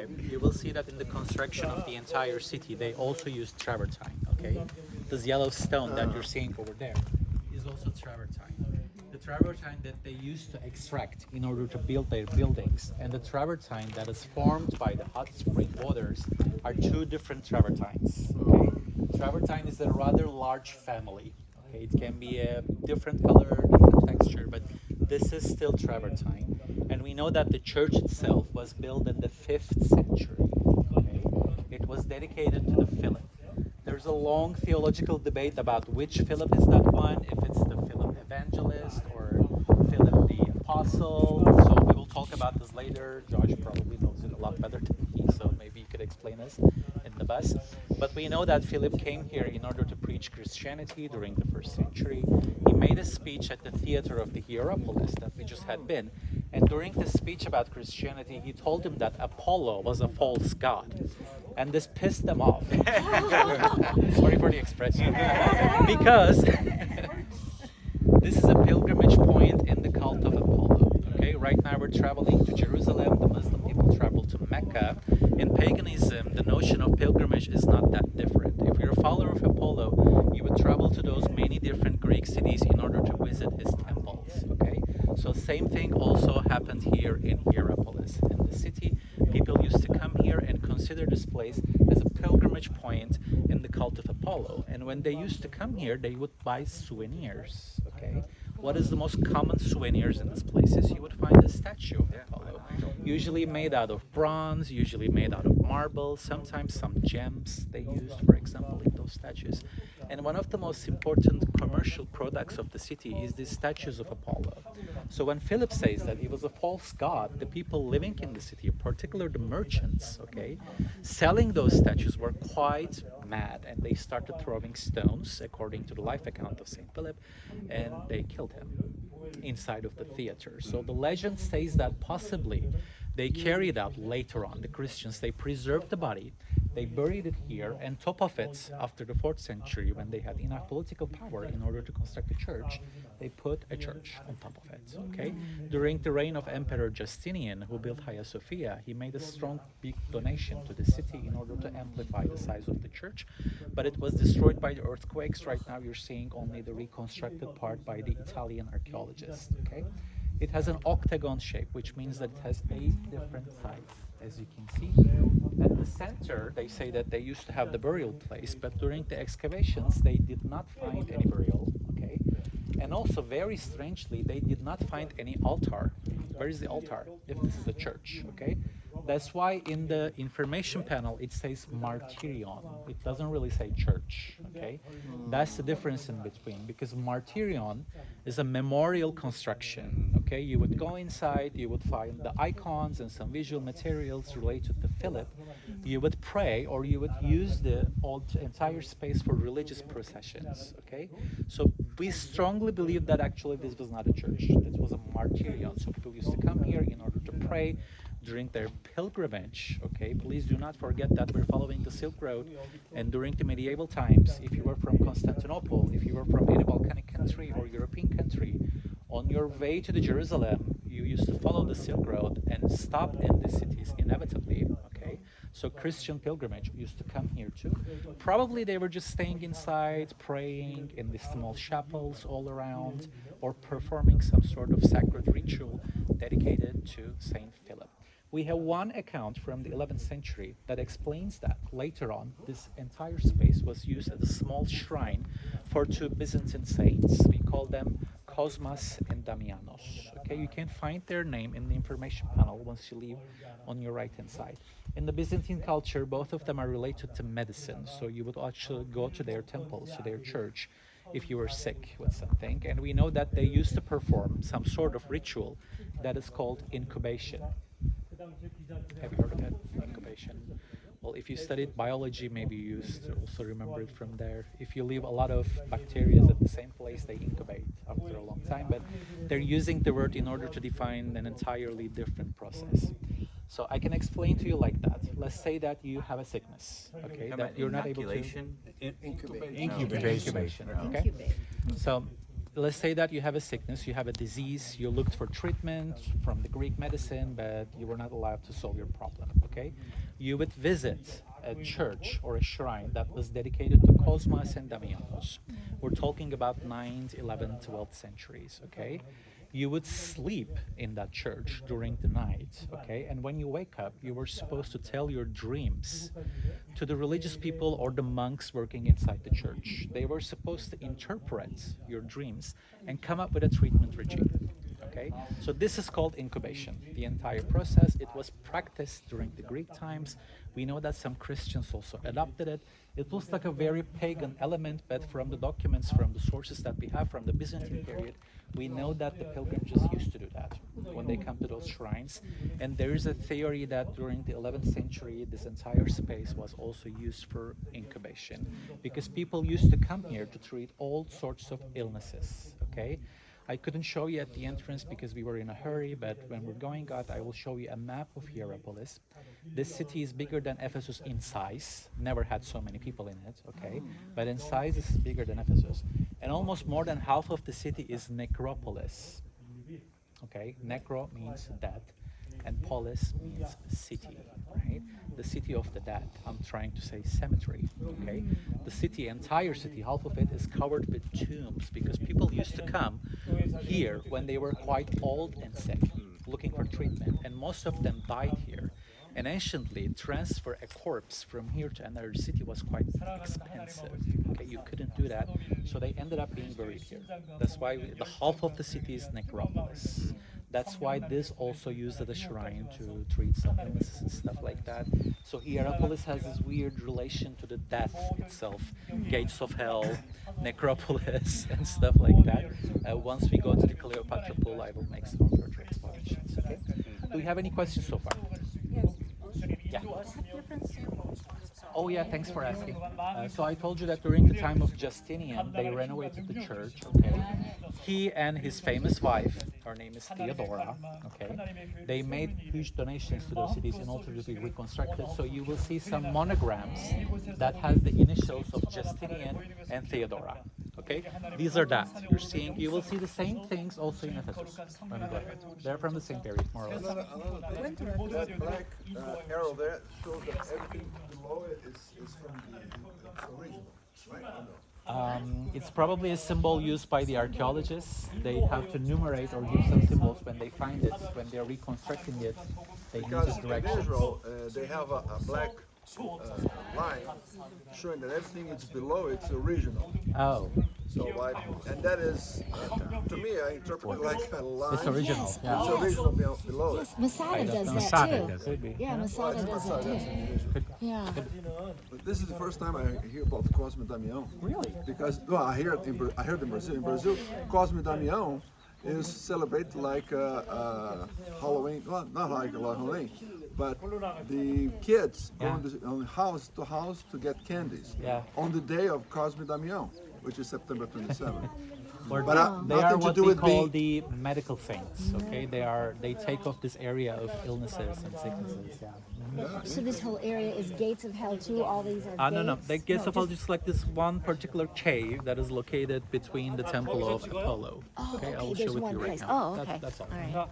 okay, you will see that in the construction of the entire city, they also used travertine, okay? This yellow stone that you're seeing over there is also travertine. The travertine that they used to extract in order to build their buildings and the travertine that is formed by the hot spring waters are two different travertines, okay? Travertine is a rather large family, okay? It can be a different color, different texture, but this is still travertine. And we know that the church itself was built in the 5th century, okay? It was dedicated to the Philip. There's a long theological debate about which Philip is that one, if it's the Philip evangelist or Philip the apostle. So we will talk about this later. Josh probably knows it a lot better than me, so maybe you could explain us in the bus. But we know that Philip came here in order to preach Christianity during the 1st century. He made a speech at the theater of the Hierapolis that we just had been. And during the speech about Christianity, he told him that Apollo was a false god. And this pissed them off. Sorry for the expression. Because this is a pilgrimage point in the cult of Apollo. Okay, right now we're traveling to Jerusalem. The Muslim people travel to Mecca. In paganism, the notion of pilgrimage is not that different. If you're a follower of Apollo, you would travel to those many different Greek cities in order to visit his temples. Okay, so same thing also happened here in Hierapolis. In the city, people used to come here and consider this place as a pilgrimage point in the cult of Apollo. And when they used to come here, they would buy souvenirs. Okay, what is the most common souvenirs in this place? Is you would find a statue of Apollo, usually made out of bronze, usually made out of marble, sometimes some gems they used, for example, in those statues. And one of the most important commercial products of the city is these statues of Apollo. So when Philip says that he was a false god, the people living in the city, in particular the merchants, okay, selling those statues were quite mad, and they started throwing stones, according to the life account of Saint Philip, and they killed him inside of the theater. So the legend says that possibly they carried out later on, the Christians, they preserved the body, they buried it here, and top of it, after the 4th century, when they had enough political power in order to construct a church, they put a church on top of it, okay? During the reign of Emperor Justinian, who built Hagia Sophia, he made a strong, big donation to the city in order to amplify the size of the church, but it was destroyed by the earthquakes. Right now, you're seeing only the reconstructed part by the Italian archaeologists, okay? It has an octagon shape, which means that it has 8 different sides, as you can see. At the center, they say that they used to have the burial place, but during the excavations, they did not find any burial, okay? And also, very strangely, they did not find any altar. Where is the altar if this is a church, okay? That's why in the information panel it says martyrion. It doesn't really say church, okay? That's the difference in between, because martyrion is a memorial construction, okay? You would go inside, you would find the icons and some visual materials related to Philip. You would pray, or you would use the entire space for religious processions, okay? So we strongly believe that actually this was not a church. It was a martyrion. So people used to come here in order to pray during their pilgrimage, okay? Please do not forget that we're following the Silk Road, and during the medieval times, if you were from Constantinople, if you were from any Balkanic country or European country, on your way to the Jerusalem, you used to follow the Silk Road and stop in the cities inevitably, okay? So Christian pilgrimage used to come here too. Probably they were just staying inside, praying in the small chapels all around, or performing some sort of sacred ritual dedicated to Saint Philip. We have one account from the 11th century that explains that later on, this entire space was used as a small shrine for 2 Byzantine saints. We call them Cosmas and Damianos. Okay, you can find their name in the information panel once you leave on your right-hand side. In the Byzantine culture, both of them are related to medicine, so you would actually go to their temples, to their church, if you were sick with something. And we know that they used to perform some sort of ritual that is called incubation. Have you heard of it? Incubation. Well, if you studied biology, maybe you used to also remember it from there. If you leave a lot of bacteria at the same place, they incubate after a long time, but they're using the word in order to define an entirely different process. So I can explain to you like that. Let's say that you have a sickness, okay, that you're not able to... Incubation. Incubation, okay? So let's say that you have a sickness, you have a disease, you looked for treatment from the Greek medicine, but you were not allowed to solve your problem, okay? You would visit a church or a shrine that was dedicated to Cosmas and Damianos. We're talking about 9th, 11th, 12th centuries, okay? You would sleep in that church during the night, okay? And when you wake up, you were supposed to tell your dreams to the religious people or the monks working inside the church. They were supposed to interpret your dreams and come up with a treatment regime. Okay, so this is called incubation. The entire process, it was practiced during the Greek times. We know that some Christians also adopted it. It was like a very pagan element, but from the documents, from the sources that we have from the Byzantine period, we know that the pilgrims just used to do that when they come to those shrines. And there is a theory that during the 11th century, this entire space was also used for incubation, because people used to come here to treat all sorts of illnesses, okay? I couldn't show you at the entrance because we were in a hurry, but when we're going out, I will show you a map of Hierapolis. This city is bigger than Ephesus in size, never had so many people in it, okay? But in size, this is bigger than Ephesus. And almost more than half of the city is necropolis, okay? Necro means dead, and polis means city, right? The city of the dead. I'm trying to say cemetery, okay? The city, entire city, half of it is covered with tombs because people used to come here when they were quite old and sick, looking for treatment, and most of them died here. And anciently, transfer a corpse from here to another city was quite expensive. Okay, you couldn't do that, so they ended up being buried here. That's why the half of the city is necropolis. That's why this also used as a shrine to treat some illnesses and stuff like that. So Hierapolis has this weird relation to the death itself, gates of hell, necropolis, and stuff like that. Once we go to the Cleopatra pool, I will make some further explanations. Okay? Do we have any questions so far? Yeah. Oh yeah, thanks for asking. So I told you that during the time of Justinian, they renovated the church, okay? He and his famous wife, her name is Theodora, okay? They made huge donations to those cities in order to be reconstructed. So you will see some monograms that has the initials of Justinian and Theodora, okay? These are that. You will see the same things also in Ephesus. Let me go ahead. They're from the same period, more or less. That black arrow there shows that everything below it is from the original, right? It's probably a symbol used by the archaeologists. They have to numerate or give some symbols when they find it. When they're reconstructing it, they Because use in directions. Israel, they have a black line showing that everything is below it's original. Oh, So like, and that is, to me, I interpret it like a line. it's original. Yes. Yeah. It's original below it. Yes, Masada does that Masada too. does it. Yeah, Masada does that too. Yeah. But this is the first time I hear about Cosme Damião. Really? Because well, I heard in Brazil. In Brazil, Cosme Damião is celebrated like Halloween. Well, not like Halloween, but the kids go on house to house to get candies. Yeah. On the day of Cosme Damião, which is September 27th. Or But they are nothing to what do we with call being- the medical saints. Okay, they take off this area of illnesses and sicknesses. Yeah. So this whole area is gates of hell too. All these are gates. No. The gates of hell just like this one particular cave that is located between the temple of Apollo. Oh, okay. I will There's show it one you right place. now. Oh, okay. That's all. All right.